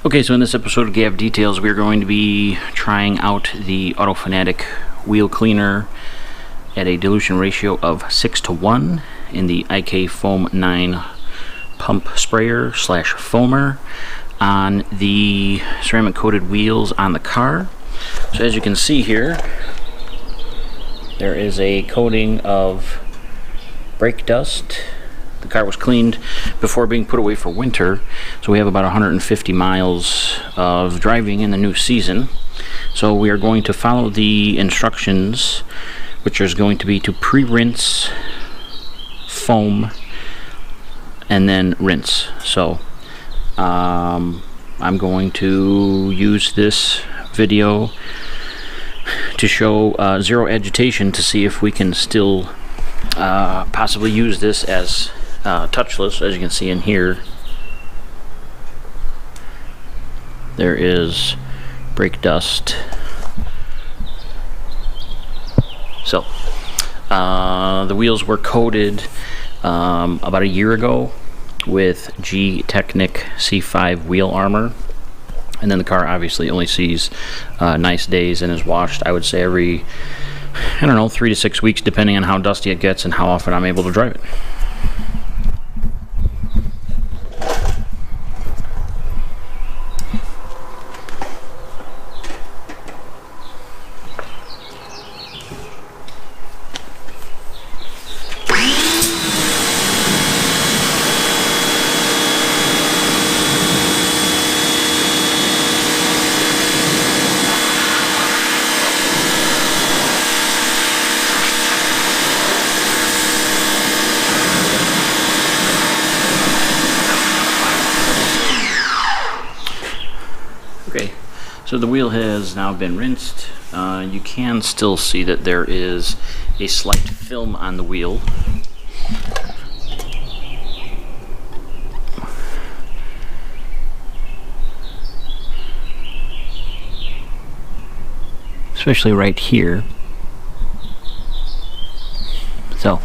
Okay, so in this episode of Gav Details, we're going to be trying out the Auto Fanatic wheel cleaner at a dilution ratio of 6:1 in the IK Foam 9 pump sprayer slash foamer on the ceramic coated wheels on the car. So as you can see here, there is a coating of brake dust. The car was cleaned before being put away for winter, so we have about 150 miles of driving in the new season. So we are going to follow the instructions, which is going to be to pre-rinse, foam, and then rinse. So I'm going to use this video to show zero agitation to see if we can still possibly use this as touchless. As you can see in here, there is brake dust. So the wheels were coated about a year ago with GTechniq C5 wheel armor, and then the car obviously only sees nice days and is washed, I would say, every, I don't know, 3 to 6 weeks, depending on how dusty it gets and how often I'm able to drive it. Okay, so the wheel has now been rinsed. You can still see that there is a slight film on the wheel. Especially right here. So,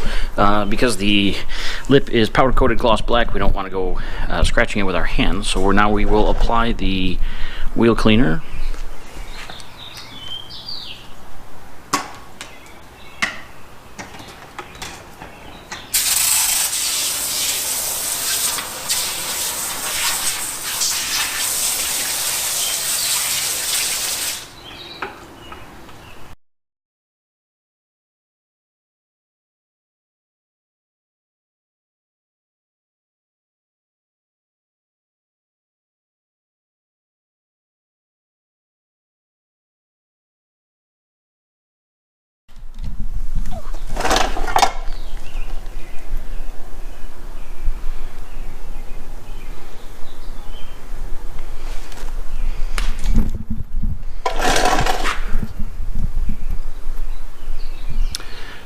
because the lip is powder coated gloss black, we don't want to go scratching it with our hands. So we will apply the wheel cleaner.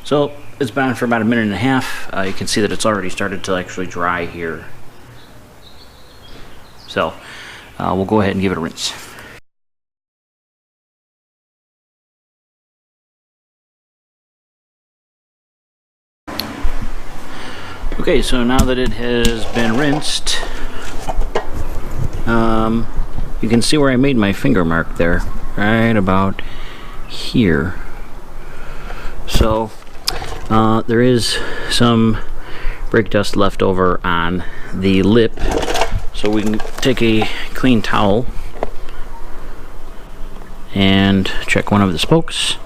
So it's been on for about a minute and a half. You can see that it's already started to actually dry here. So we'll go ahead and give it a rinse. Okay, so now that it has been rinsed, you can see where I made my finger mark there, right about here. So there is some brake dust left over on the lip, so we can take a clean towel and check one of the spokes,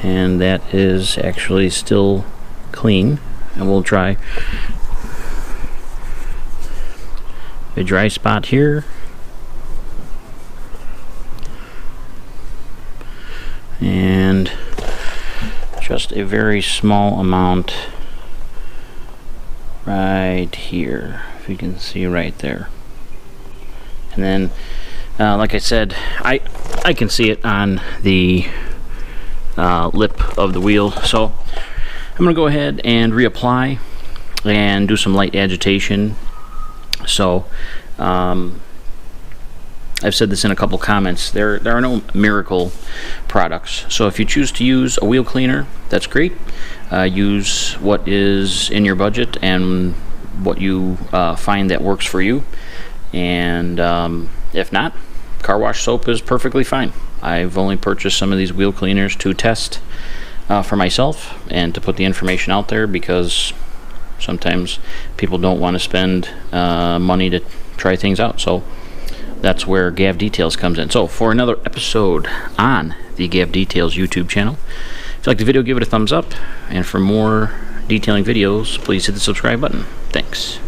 and that is actually still clean. And we'll try a dry spot here, and just a very small amount right here, if you can see right there. And then like I said, I can see it on the lip of the wheel, so I'm gonna go ahead and reapply and do some light agitation. So I've said this in a couple comments, there are no miracle products. So if you choose to use a wheel cleaner, that's great. Use what is in your budget and what you find that works for you, and if not, car wash soap is perfectly fine. I've only purchased some of these wheel cleaners to test for myself and to put the information out there, because sometimes people don't want to spend money to try things out. So that's where Gav Details comes in. So for another episode on the Gav Details YouTube channel, if you like the video, give it a thumbs up, and for more detailing videos, please hit the subscribe button. Thanks.